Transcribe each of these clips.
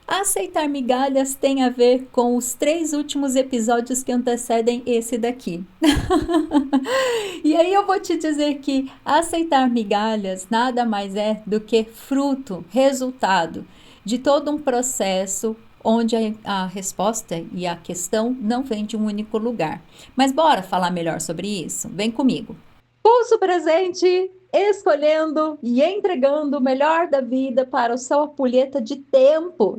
Aceitar migalhas tem a ver com os 3 últimos episódios que antecedem esse daqui. E aí eu vou te dizer que aceitar migalhas nada mais é do que fruto, resultado de todo um processo onde a resposta e a questão não vem de um único lugar. Mas bora falar melhor sobre isso? Vem comigo. Pulso presente, escolhendo e entregando o melhor da vida para a sua ampulheta de tempo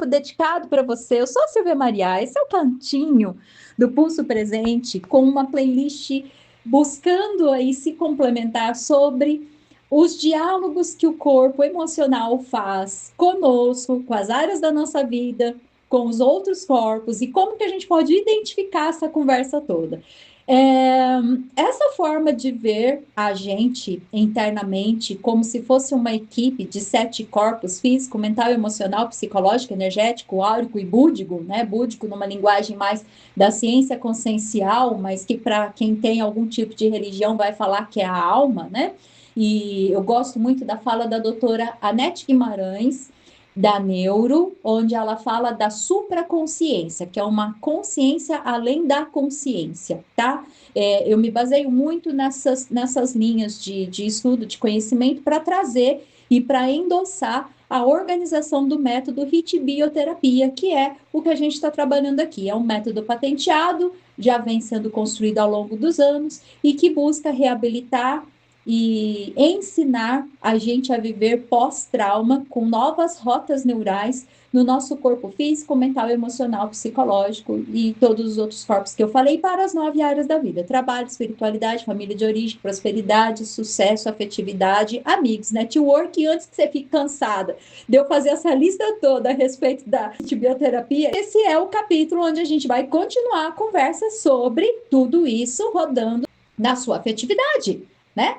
dedicado para você. Eu sou a Silvia Maria, esse é o cantinho do Pulso Presente, com uma playlist buscando aí se complementar sobre os diálogos que o corpo emocional faz conosco, com as áreas da nossa vida, com os outros corpos e como que a gente pode identificar essa conversa toda. É, essa forma de ver a gente internamente como se fosse uma equipe de 7 corpos: físico, mental, emocional, psicológico, energético, áurico e búdico, né? Búdico numa linguagem mais da ciência consciencial, mas que para quem tem algum tipo de religião vai falar que é a alma, né? E eu gosto muito da fala da doutora Anete Guimarães, da Neuro, onde ela fala da supraconsciência, que é uma consciência além da consciência, tá? Eu me baseio muito nessas linhas de estudo, de conhecimento, para trazer e para endossar a organização do método HIIT Bioterapia, que é o que a gente está trabalhando aqui. É um método patenteado, já vem sendo construído ao longo dos anos e que busca reabilitar e ensinar a gente a viver pós-trauma com novas rotas neurais no nosso corpo físico, mental, emocional, psicológico e todos os outros corpos que eu falei para as 9 áreas da vida: trabalho, espiritualidade, família de origem, prosperidade, sucesso, afetividade, amigos, network. E antes que você fique cansada de eu fazer essa lista toda a respeito da bioterapia, esse é o capítulo onde a gente vai continuar a conversa sobre tudo isso rodando na sua afetividade, né?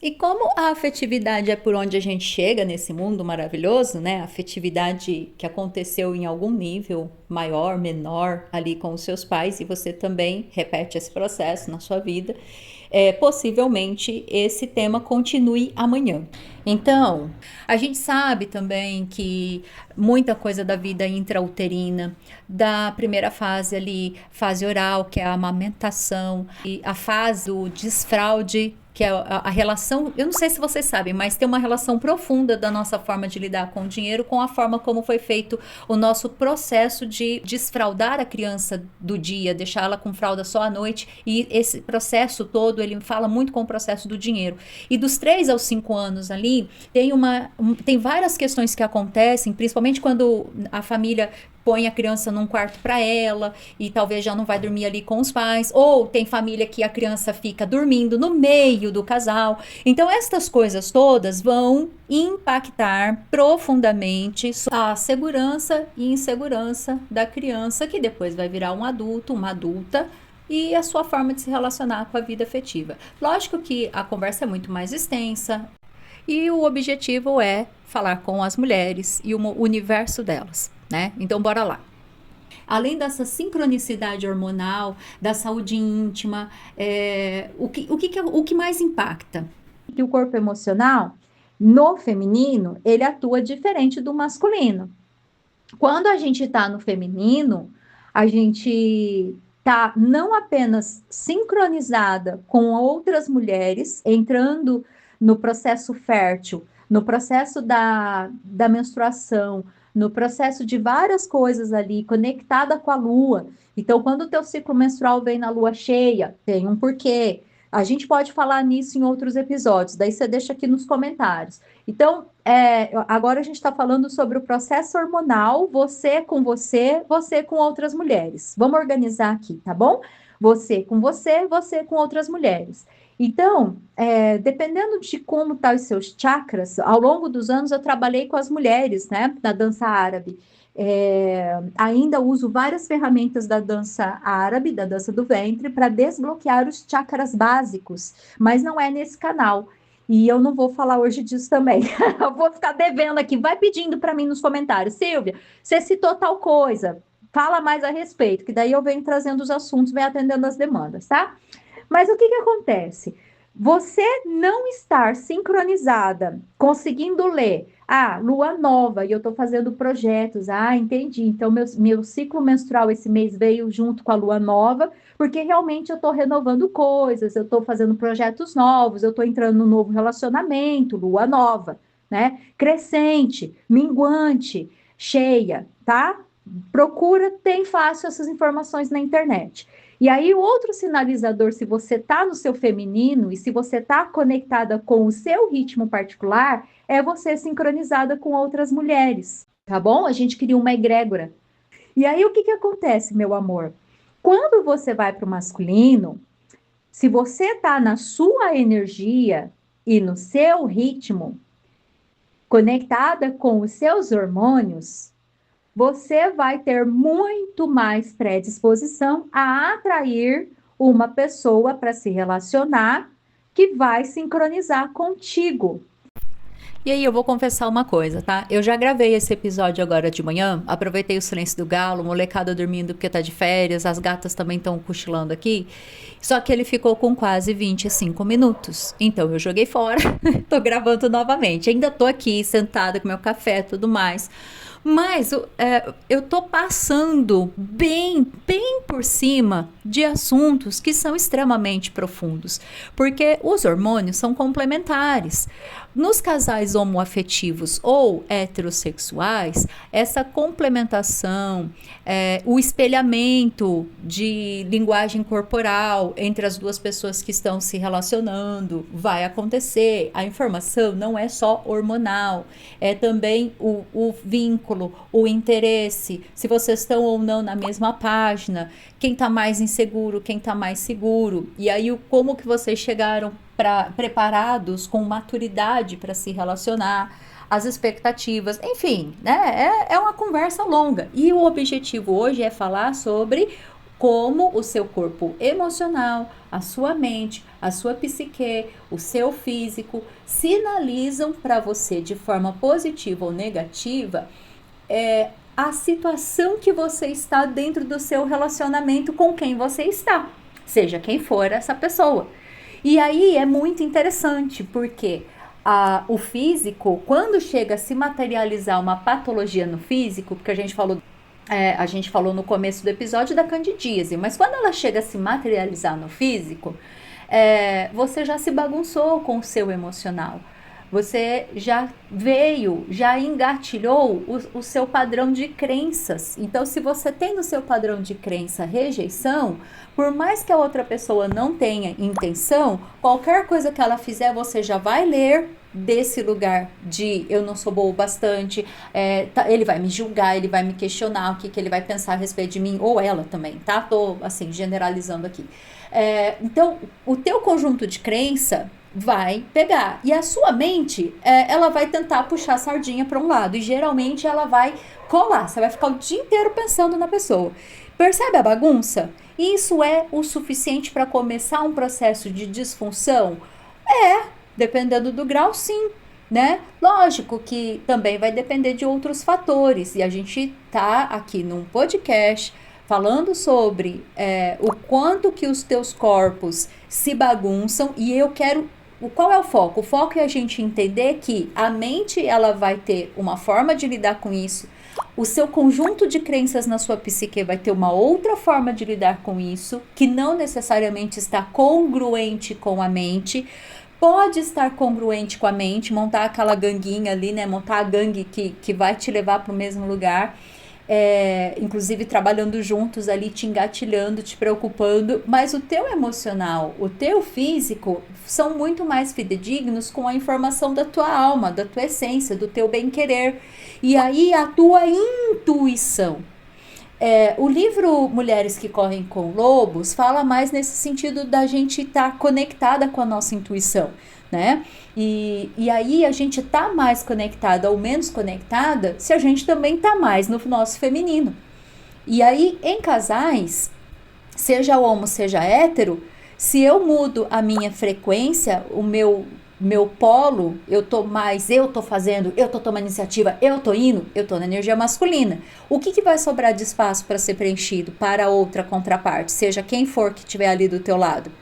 E como a afetividade é por onde a gente chega nesse mundo maravilhoso, né? A afetividade que aconteceu em algum nível maior, menor, ali com os seus pais, e você também repete esse processo na sua vida, possivelmente esse tema continue amanhã. Então, a gente sabe também que muita coisa da vida intrauterina, da primeira fase ali, fase oral, que é a amamentação, e a fase do desfraude, que é a relação, eu não sei se vocês sabem, mas tem uma relação profunda da nossa forma de lidar com o dinheiro com a forma como foi feito o nosso processo de desfraldar a criança do dia, deixá-la com fralda só à noite, e esse processo todo, ele fala muito com o processo do dinheiro. E dos 3 aos 5 anos ali, tem várias questões que acontecem, principalmente quando a família põe a criança num quarto para ela e talvez já não vai dormir ali com os pais, ou tem família que a criança fica dormindo no meio do casal. Então estas coisas todas vão impactar profundamente a segurança e insegurança da criança, que depois vai virar um adulto, uma adulta, e a sua forma de se relacionar com a vida afetiva. Lógico que a conversa é muito mais extensa e o objetivo é falar com as mulheres e o universo delas, né? Então bora lá. Além dessa sincronicidade hormonal, da saúde íntima, o que mais impacta? Que o corpo emocional, no feminino, ele atua diferente do masculino. Quando a gente está no feminino, a gente está não apenas sincronizada com outras mulheres, entrando no processo fértil, no processo da menstruação, no processo de várias coisas ali, conectada com a lua. Então, quando o teu ciclo menstrual vem na lua cheia, tem um porquê. A gente pode falar nisso em outros episódios, daí você deixa aqui nos comentários. Então, agora a gente está falando sobre o processo hormonal, você com outras mulheres. Vamos organizar aqui, tá bom? Você com outras mulheres. Então, dependendo de como tá os seus chakras, ao longo dos anos eu trabalhei com as mulheres, né, na dança árabe. Ainda uso várias ferramentas da dança árabe, da dança do ventre, para desbloquear os chakras básicos, mas não é nesse canal. E eu não vou falar hoje disso também. Eu vou ficar devendo aqui. Vai pedindo para mim nos comentários. Silvia, você citou tal coisa. Fala mais a respeito, que daí eu venho trazendo os assuntos, venho atendendo as demandas, tá? Mas o que acontece? Você não estar sincronizada, conseguindo ler, lua nova, e eu estou fazendo projetos, entendi, então meu ciclo menstrual esse mês veio junto com a lua nova, porque realmente eu estou renovando coisas, eu estou fazendo projetos novos, eu estou entrando num novo relacionamento, lua nova, né? Crescente, minguante, cheia, tá? Procura, tem fácil essas informações na internet. E aí, o outro sinalizador, se você está no seu feminino e se você está conectada com o seu ritmo particular, é você sincronizada com outras mulheres, tá bom? A gente cria uma egrégora. E aí, o que acontece, meu amor? Quando você vai para o masculino, se você está na sua energia e no seu ritmo, conectada com os seus hormônios, você vai ter muito mais predisposição a atrair uma pessoa para se relacionar que vai sincronizar contigo. E aí eu vou confessar uma coisa, tá? Eu já gravei esse episódio agora de manhã, aproveitei o silêncio do galo, molecada dormindo porque tá de férias, as gatas também estão cochilando aqui. Só que ele ficou com quase 25 minutos. Então eu joguei fora, tô gravando novamente. Ainda tô aqui sentada com meu café e tudo mais. Mas eu tô passando bem por cima de assuntos que são extremamente profundos, porque os hormônios são complementares. Nos casais homoafetivos ou heterossexuais, essa complementação, o espelhamento de linguagem corporal entre as duas pessoas que estão se relacionando vai acontecer. A informação não é só hormonal, é também o vínculo, o interesse, se vocês estão ou não na mesma página, quem está mais inseguro, quem está mais seguro, e aí como que vocês chegaram preparados, com maturidade para se relacionar, as expectativas, enfim, né? É uma conversa longa. E o objetivo hoje é falar sobre como o seu corpo emocional, a sua mente, a sua psique, o seu físico sinalizam para você de forma positiva ou negativa a situação que você está dentro do seu relacionamento com quem você está, seja quem for essa pessoa. E aí é muito interessante, porque o físico, quando chega a se materializar uma patologia no físico, porque a gente falou no começo do episódio da candidíase, mas quando ela chega a se materializar no físico, você já se bagunçou com o seu emocional. Você já engatilhou o seu padrão de crenças. Então, se você tem no seu padrão de crença rejeição, por mais que a outra pessoa não tenha intenção, qualquer coisa que ela fizer, você já vai ler desse lugar de eu não sou boa o bastante, ele vai me julgar, ele vai me questionar o que ele vai pensar a respeito de mim, ou ela também, tá? Tô, assim, generalizando aqui. Então, o teu conjunto de crença vai pegar. E a sua mente, ela vai tentar puxar a sardinha para um lado. E geralmente ela vai colar. Você vai ficar o dia inteiro pensando na pessoa. Percebe a bagunça? Isso é o suficiente para começar um processo de disfunção? Dependendo do grau, sim. Né? Lógico que também vai depender de outros fatores. E a gente tá aqui num podcast falando sobre o quanto que os teus corpos se bagunçam, e eu quero... Qual é o foco? O foco é a gente entender que a mente, ela vai ter uma forma de lidar com isso, o seu conjunto de crenças na sua psique vai ter uma outra forma de lidar com isso, que não necessariamente está congruente com a mente. Pode estar congruente com a mente, montar aquela ganguinha ali, né? Montar a gangue que vai te levar para o mesmo lugar. Inclusive trabalhando juntos ali, te engatilhando, te preocupando, mas o teu emocional, o teu físico são muito mais fidedignos com a informação da tua alma, da tua essência, do teu bem-querer, e aí a tua intuição. O livro Mulheres que Correm com Lobos fala mais nesse sentido da gente estar conectada com a nossa intuição, né? E aí a gente tá mais conectada ou menos conectada se a gente também tá mais no nosso feminino. E aí, em casais, seja homo, seja hétero, se eu mudo a minha frequência, o meu polo, eu tô fazendo, eu tô tomando iniciativa, eu tô indo, eu tô na energia masculina. O que vai sobrar de espaço para ser preenchido para outra contraparte, seja quem for que estiver ali do teu lado?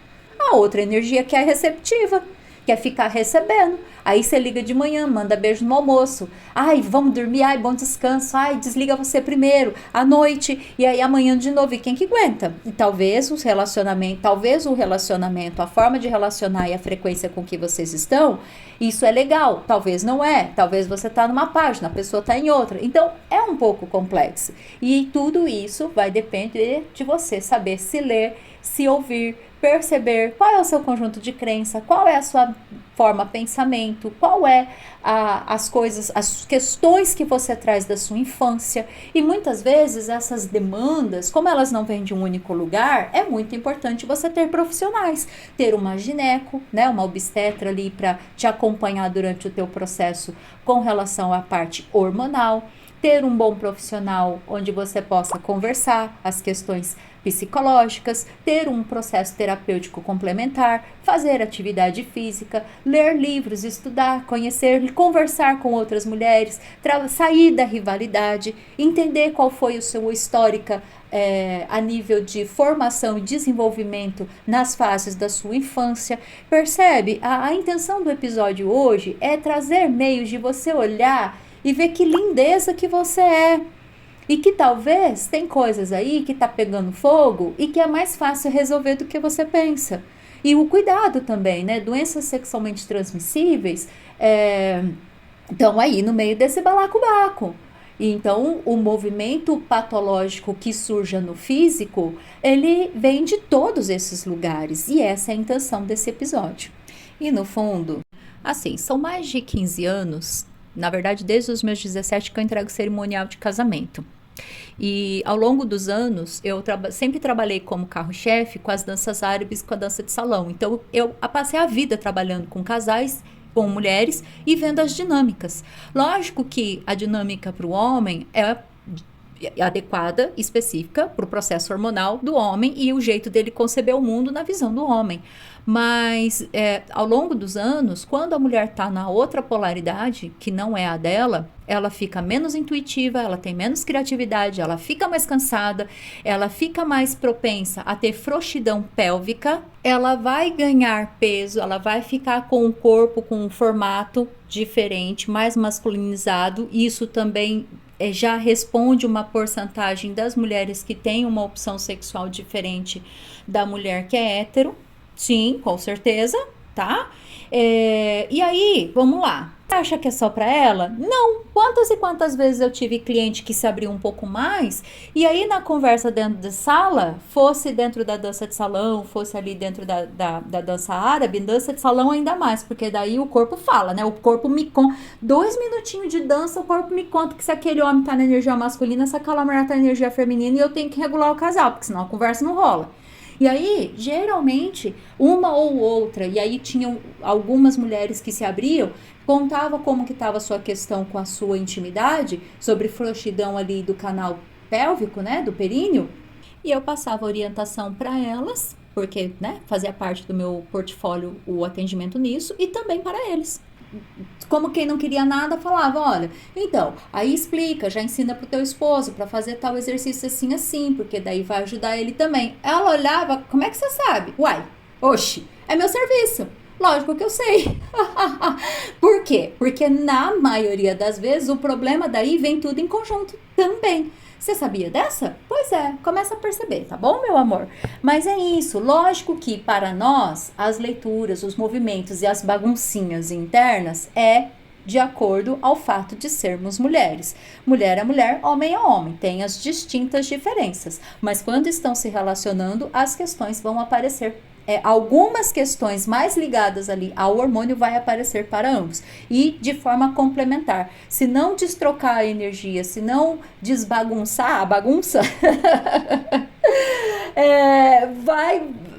A outra energia que é receptiva, quer ficar recebendo. Aí você liga de manhã, manda beijo no almoço. Ai, vamos dormir, ai, bom descanso. Ai, desliga você primeiro, à noite, e aí amanhã de novo. E quem que aguenta? E talvez o relacionamento, a forma de relacionar e a frequência com que vocês estão, isso é legal. Talvez não é. Talvez você tá numa página, a pessoa tá em outra. Então, é um pouco complexo. E tudo isso vai depender de você saber se ler, se ouvir, perceber qual é o seu conjunto de crença, qual é a sua forma pensamento, qual é as coisas, as questões que você traz da sua infância. E muitas vezes essas demandas, como elas não vêm de um único lugar, é muito importante você ter profissionais, ter uma gineco, né, uma obstetra ali para te acompanhar durante o teu processo com relação à parte hormonal, ter um bom profissional onde você possa conversar as questões psicológicas, ter um processo terapêutico complementar, fazer atividade física, ler livros, estudar, conhecer, conversar com outras mulheres, sair da rivalidade, entender qual foi o seu histórica a nível de formação e desenvolvimento nas fases da sua infância. Percebe? A intenção do episódio hoje é trazer meios de você olhar e ver que lindeza que você é. E que talvez tem coisas aí que tá pegando fogo e que é mais fácil resolver do que você pensa. E o cuidado também, né? Doenças sexualmente transmissíveis estão aí no meio desse balacobaco. Então, o movimento patológico que surja no físico, ele vem de todos esses lugares. E essa é a intenção desse episódio. E no fundo, assim, são mais de 15 anos, na verdade desde os meus 17 que eu entrego cerimonial de casamento. E ao longo dos anos, eu sempre trabalhei como carro-chefe com as danças árabes, com a dança de salão. Então, eu passei a vida trabalhando com casais, com mulheres e vendo as dinâmicas. Lógico que a dinâmica para o homem é adequada, específica para o processo hormonal do homem e o jeito dele conceber o mundo na visão do homem. Mas ao longo dos anos, quando a mulher está na outra polaridade, que não é a dela, ela fica menos intuitiva, ela tem menos criatividade, ela fica mais cansada, ela fica mais propensa a ter frouxidão pélvica, ela vai ganhar peso, ela vai ficar com um corpo, com um formato diferente, mais masculinizado. Isso também já responde uma porcentagem das mulheres que têm uma opção sexual diferente da mulher que é hétero. Sim, com certeza, tá? E aí, vamos lá. Você acha que é só pra ela? Não. Quantas e quantas vezes eu tive cliente que se abriu um pouco mais e aí na conversa dentro da sala, fosse dentro da dança de salão, fosse ali dentro da dança árabe, dança de salão ainda mais, porque daí o corpo fala, né? O corpo me conta. 2 minutinhos de dança, o corpo me conta que se aquele homem tá na energia masculina, se aquela mulher tá na energia feminina e eu tenho que regular o casal, porque senão a conversa não rola. E aí, geralmente, uma ou outra, e aí tinham algumas mulheres que se abriam, contava como que estava a sua questão com a sua intimidade, sobre frouxidão ali do canal pélvico, né, do períneo, e eu passava orientação para elas, porque, né, fazia parte do meu portfólio o atendimento nisso, e também para eles. Como quem não queria nada, falava, olha, então, aí explica, já ensina pro teu esposo para fazer tal exercício assim, assim, porque daí vai ajudar ele também. Ela olhava, como é que você sabe? Uai, oxe, é meu serviço. Lógico que eu sei. Por quê? Porque na maioria das vezes o problema daí vem tudo em conjunto também. Você sabia dessa? Pois é, começa a perceber, tá bom, meu amor? Mas é isso, lógico que para nós, as leituras, os movimentos e as baguncinhas internas é de acordo ao fato de sermos mulheres. Mulher é mulher, homem é homem, tem as distintas diferenças. Mas quando estão se relacionando, as questões vão aparecer. Algumas questões mais ligadas ali ao hormônio vai aparecer para ambos e de forma complementar. Se não destrocar a energia, se não desbagunçar a bagunça,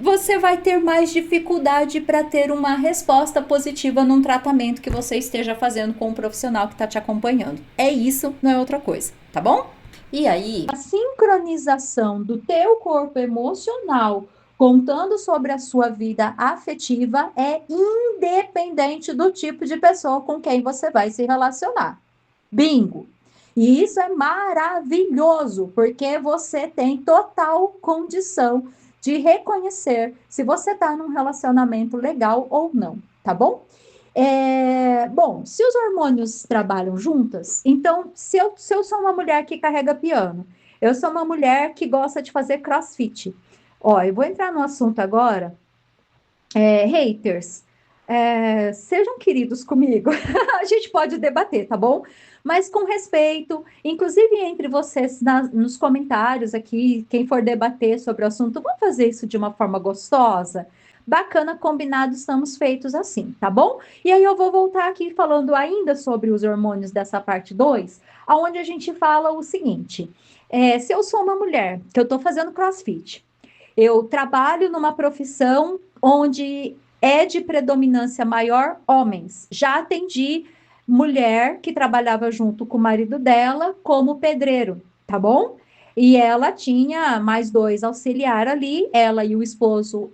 você vai ter mais dificuldade para ter uma resposta positiva num tratamento que você esteja fazendo com um profissional que está te acompanhando. É isso, não é outra coisa, tá bom? E aí, a sincronização do teu corpo emocional contando sobre a sua vida afetiva é independente do tipo de pessoa com quem você vai se relacionar. Bingo! E isso é maravilhoso, porque você tem total condição de reconhecer se você está num relacionamento legal ou não, tá bom? Bom, se os hormônios trabalham juntas, então, se eu sou uma mulher que carrega piano, eu sou uma mulher que gosta de fazer crossfit. Ó, eu vou entrar no assunto agora. Haters, sejam queridos comigo. A gente pode debater, tá bom? Mas com respeito, inclusive entre vocês nos comentários aqui, quem for debater sobre o assunto, vamos fazer isso de uma forma gostosa? Bacana, combinado, estamos feitos assim, tá bom? E aí eu vou voltar aqui falando ainda sobre os hormônios dessa parte 2, aonde a gente fala o seguinte: se eu sou uma mulher que eu tô fazendo CrossFit, eu trabalho numa profissão onde é de predominância maior homens. Já atendi mulher que trabalhava junto com o marido dela como pedreiro, tá bom? E ela tinha mais dois auxiliares ali, ela e o esposo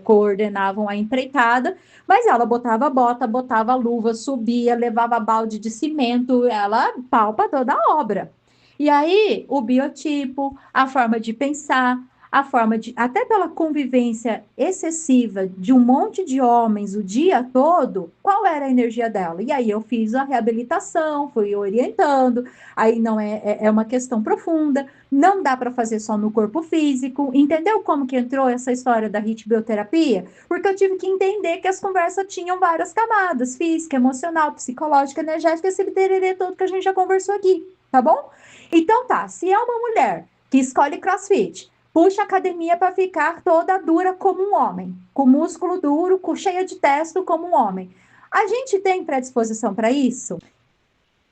coordenavam a empreitada, mas ela botava bota, botava luva, subia, levava balde de cimento, ela palpa toda a obra. E aí, o biotipo, a forma de pensar, a forma de, até pela convivência excessiva de um monte de homens o dia todo, qual era a energia dela? E aí eu fiz a reabilitação, fui orientando, aí não é uma questão profunda, não dá para fazer só no corpo físico, entendeu como que entrou essa história da ritbioterapia? Porque eu tive que entender que as conversas tinham várias camadas, física, emocional, psicológica, energética, esse tererê todo que a gente já conversou aqui, tá bom? Então tá, se é uma mulher que escolhe CrossFit, puxa a academia para ficar toda dura como um homem, com músculo duro, cheia de testo como um homem. A gente tem predisposição para isso?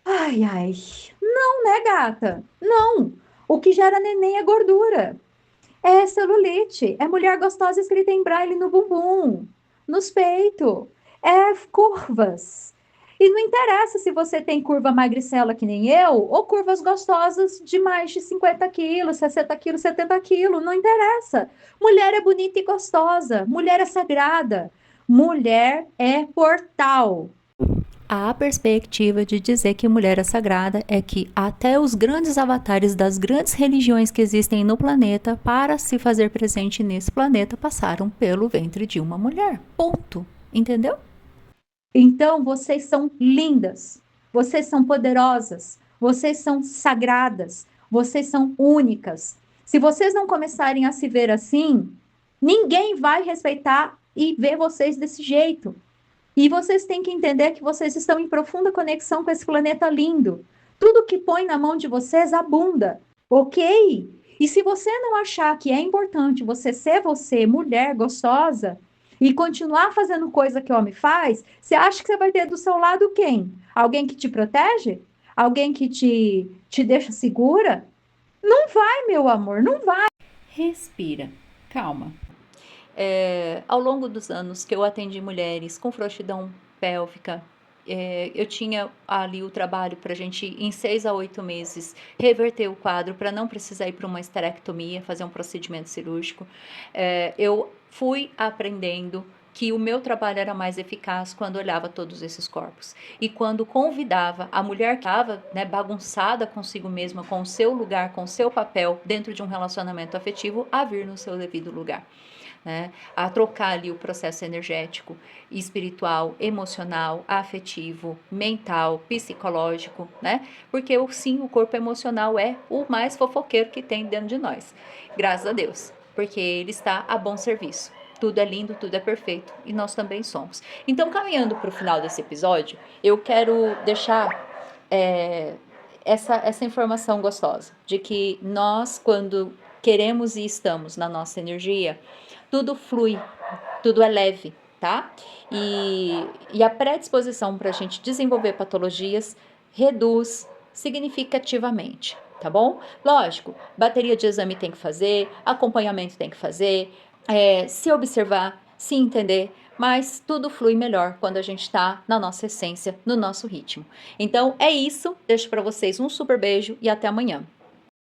Ai, ai. Não, né, gata? Não. O que gera neném é gordura. É celulite. É mulher gostosa escrita em braille no bumbum, nos peitos. É curvas. E não interessa se você tem curva magricela que nem eu, ou curvas gostosas de mais de 50 quilos, 60 quilos, 70 quilos. Não interessa. Mulher é bonita e gostosa. Mulher é sagrada. Mulher é portal. A perspectiva de dizer que mulher é sagrada é que até os grandes avatares das grandes religiões que existem no planeta, para se fazer presente nesse planeta, passaram pelo ventre de uma mulher. Ponto. Entendeu? Então, vocês são lindas, vocês são poderosas, vocês são sagradas, vocês são únicas. Se vocês não começarem a se ver assim, ninguém vai respeitar e ver vocês desse jeito. E vocês têm que entender que vocês estão em profunda conexão com esse planeta lindo. Tudo que põe na mão de vocês abunda, ok? E se você não achar que é importante você ser você, mulher gostosa, e continuar fazendo coisa que o homem faz, você acha que você vai ter do seu lado quem? Alguém que te protege? Alguém que te deixa segura? Não vai, meu amor, não vai. Respira, calma. Ao longo dos anos que eu atendi mulheres com frouxidão pélvica, eu tinha ali o trabalho para a gente, em 6 a 8 meses, reverter o quadro para não precisar ir para uma esterectomia, fazer um procedimento cirúrgico. Eu fui aprendendo que o meu trabalho era mais eficaz quando olhava todos esses corpos. E quando convidava a mulher que estava bagunçada consigo mesma, com o seu lugar, com o seu papel dentro de um relacionamento afetivo, a vir no seu devido lugar. A trocar ali o processo energético, espiritual, emocional, afetivo, mental, psicológico, porque sim, o corpo emocional é o mais fofoqueiro que tem dentro de nós, graças a Deus, porque ele está a bom serviço. Tudo é lindo, tudo é perfeito e nós também somos. Então, caminhando para o final desse episódio, eu quero deixar essa informação gostosa, de que nós, quando queremos e estamos na nossa energia, tudo flui, tudo é leve, tá? E a predisposição para a gente desenvolver patologias reduz significativamente, tá bom? Lógico, bateria de exame tem que fazer, acompanhamento tem que fazer, se observar, se entender, mas tudo flui melhor quando a gente está na nossa essência, no nosso ritmo. Então é isso, deixo para vocês um super beijo e até amanhã.